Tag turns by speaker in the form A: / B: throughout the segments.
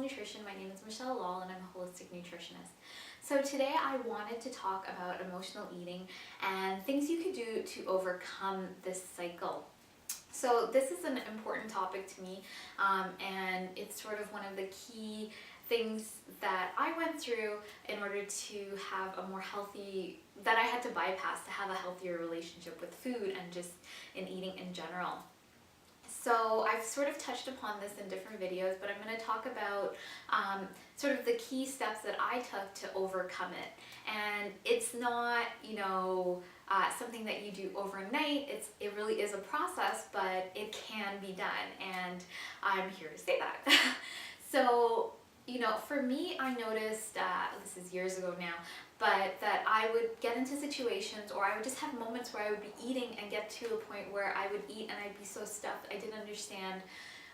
A: Nutrition. My name is L.A.L.L and I'm a holistic nutritionist. So today I wanted to talk about emotional eating and things you could do to overcome this cycle. So this is an important topic to me, and it's sort of one of the key things that I went through in order to have a more healthy, that I had to bypass to have a healthier relationship with food and just in eating in general. So I've sort of touched upon this in different videos, but I'm going to talk about sort of the key steps that I took to overcome it. And it's not, something that you do overnight. It really is a process, but it can be done, and I'm here to say that. So, for me, I noticed, this is years ago now, but that I would get into situations, or I would just have moments where I would be eating and get to a point where I would eat and I'd be so stuffed I didn't understand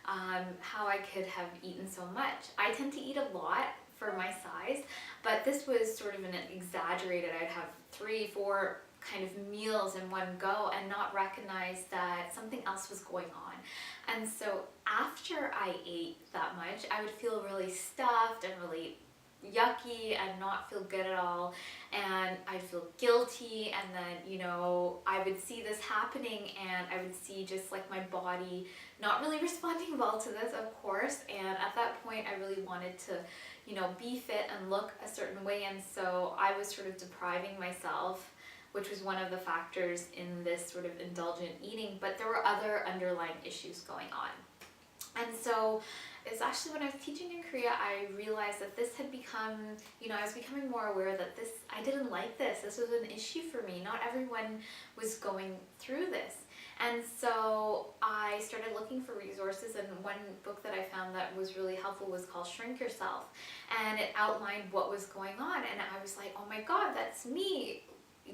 A: how I could have eaten so much. I tend to eat a lot for my size, but this was sort of an exaggerated. I'd have 3-4 kind of meals in one go and not recognize that something else was going on. And so after I ate that much, I would feel really stuffed and really yucky and not feel good at all, and I'd feel guilty, and then I would see this happening, and I would see just like my body not really responding well to this, of course. And at that point I really wanted to be fit and look a certain way, and so I was sort of depriving myself, which was one of the factors in this sort of indulgent eating, but there were other underlying issues going on. And so it's actually when I was teaching in Korea, I realized that this had become, I was becoming more aware that I didn't like this. This was an issue for me. Not everyone was going through this. And so I started looking for resources, and one book that I found that was really helpful was called Shrink Yourself. And it outlined what was going on, and I was like, oh my God, that's me.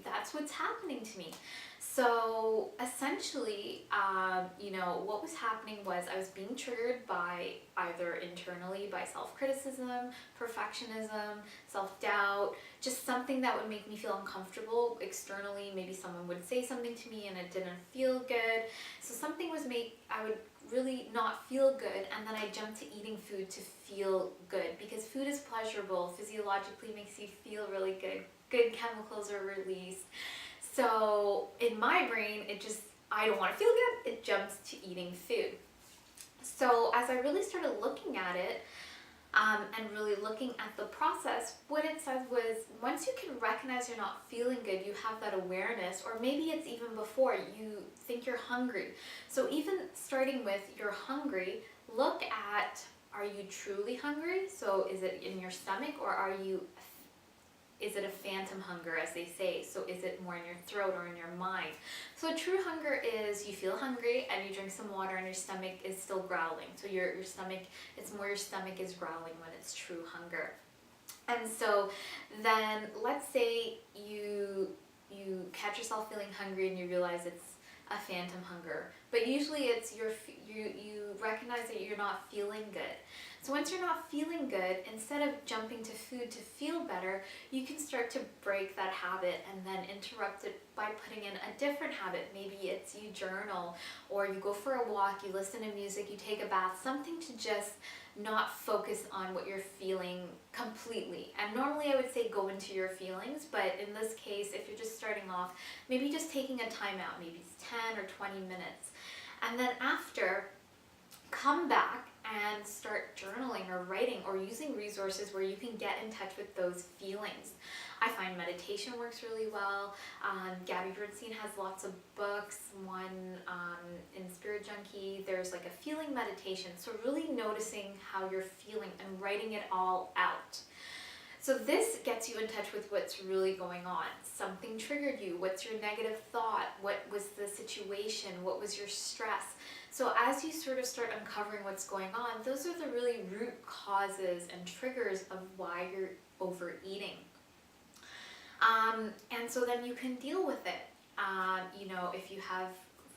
A: That's what's happening to me. So essentially, what was happening was I was being triggered by either internally by self-criticism, perfectionism, self-doubt, just something that would make me feel uncomfortable. Externally, maybe someone would say something to me and it didn't feel good. So something was I would really not feel good, and then I jumped to eating food to feel good, because food is pleasurable, physiologically makes you feel really good. Good chemicals are released. So in my brain, I don't want to feel good, it jumps to eating food. So as I really started looking at it, and really looking at the process, what it said was, once you can recognize you're not feeling good, you have that awareness, or maybe it's even before, you think you're hungry. So even starting with you're hungry, look at, are you truly hungry? So is it in your stomach, or is it a phantom hunger, as they say? So is it more in your throat or in your mind? So true hunger is you feel hungry and you drink some water and your stomach is still growling. So your stomach, it's more your stomach is growling when it's true hunger. And so then let's say you catch yourself feeling hungry and you realize it's a phantom hunger, but usually it's you recognize that you're not feeling good. So once you're not feeling good, instead of jumping to food to feel better, you can start to break that habit and then interrupt it by putting in a different habit. Maybe it's you journal, or you go for a walk, you listen to music, you take a bath, something to just not focus on what you're feeling completely. And normally I would say go into your feelings, but in this case, if you're just starting off, maybe just taking a time out, maybe it's 10 or 20 minutes. And then after, come back and start journaling or writing or using resources where you can get in touch with those feelings. I find meditation works really well. Gabby Bernstein has lots of books. One in Spirit Junkie, there's like a feeling meditation. So really noticing how you're feeling and writing it all out. So this gets you in touch with what's really going on. Something triggered you. What's your negative thought? What was the situation? What was your stress? So as you sort of start uncovering what's going on, those are the really root causes and triggers of why you're overeating. And so then you can deal with it. If you have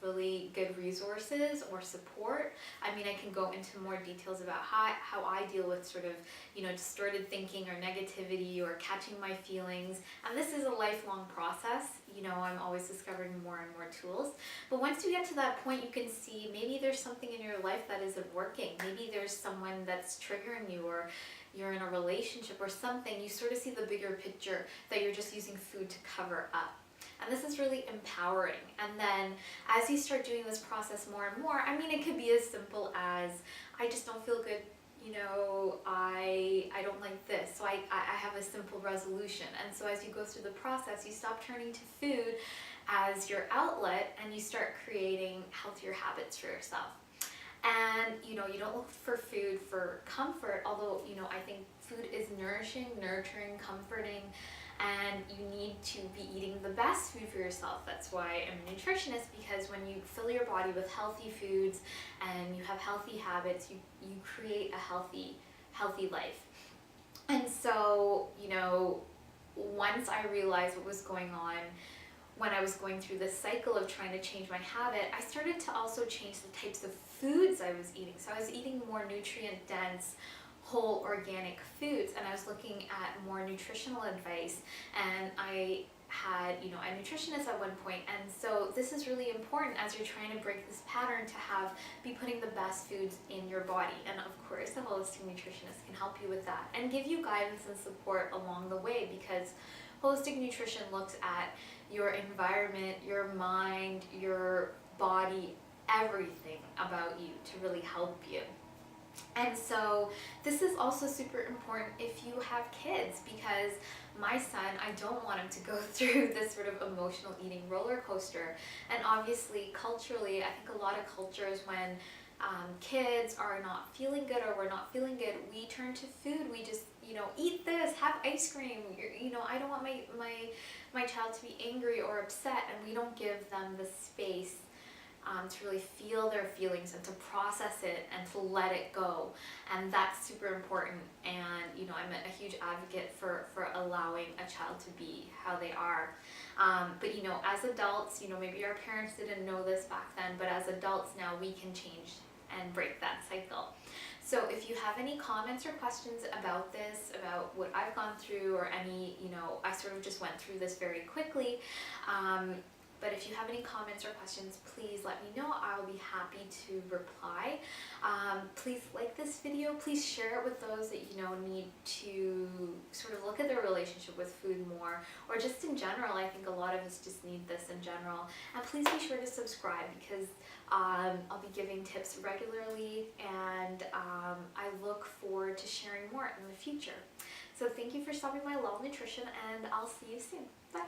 A: really good resources or support. I mean, I can go into more details about how I deal with sort of, distorted thinking or negativity or catching my feelings. And this is a lifelong process. you know, I'm always discovering more and more tools. But once you get to that point, you can see maybe there's something in your life that isn't working. Maybe there's someone that's triggering you, or you're in a relationship or something. You sort of see the bigger picture that you're just using food to cover up. And this is really empowering. And then as you start doing this process more and more, I mean, it could be as simple as, I just don't feel good, you know, I don't like this, so I have a simple resolution. And so as you go through the process, you stop turning to food as your outlet and you start creating healthier habits for yourself. And you know, you don't look for food for comfort, although, you know, I think food is nourishing, nurturing, comforting, and you need to be eating the best food for yourself. That's why I'm a nutritionist, because when you fill your body with healthy foods and you have healthy habits, you create a healthy life. And so, you know, once I realized what was going on when I was going through this cycle of trying to change my habit, I started to also change the types of foods I was eating. So I was eating more nutrient dense, whole organic foods, and I was looking at more nutritional advice, and I had, you know, a nutritionist at one point. And so this is really important as you're trying to break this pattern, to be putting the best foods in your body. And of course, a holistic nutritionist can help you with that and give you guidance and support along the way, because holistic nutrition looks at your environment, your mind, your body, everything about you to really help you. And so this is also super important if you have kids, because my son, I don't want him to go through this sort of emotional eating roller coaster. And obviously, culturally, I think a lot of cultures, when kids are not feeling good or we're not feeling good, we turn to food. We just, you know, eat this, have ice cream. You know, I don't want my child to be angry or upset, and we don't give them the space to really feel their feelings and to process it and to let it go. And that's super important. And you know, I'm a huge advocate for allowing a child to be how they are. But you know, as adults, you know, maybe our parents didn't know this back then, but as adults now, we can change and break that cycle. So if you have any comments or questions about this, about what I've gone through, or any, you know, I sort of just went through this very quickly. But if you have any comments or questions, please let me know. I'll be happy to reply. Please like this video. Please share it with those that you know need to sort of look at their relationship with food more, or just in general. I think a lot of us just need this in general. And please be sure to subscribe, because I'll be giving tips regularly, and I look forward to sharing more in the future. So thank you for stopping by L.A.L.L Nutrition, and I'll see you soon. Bye.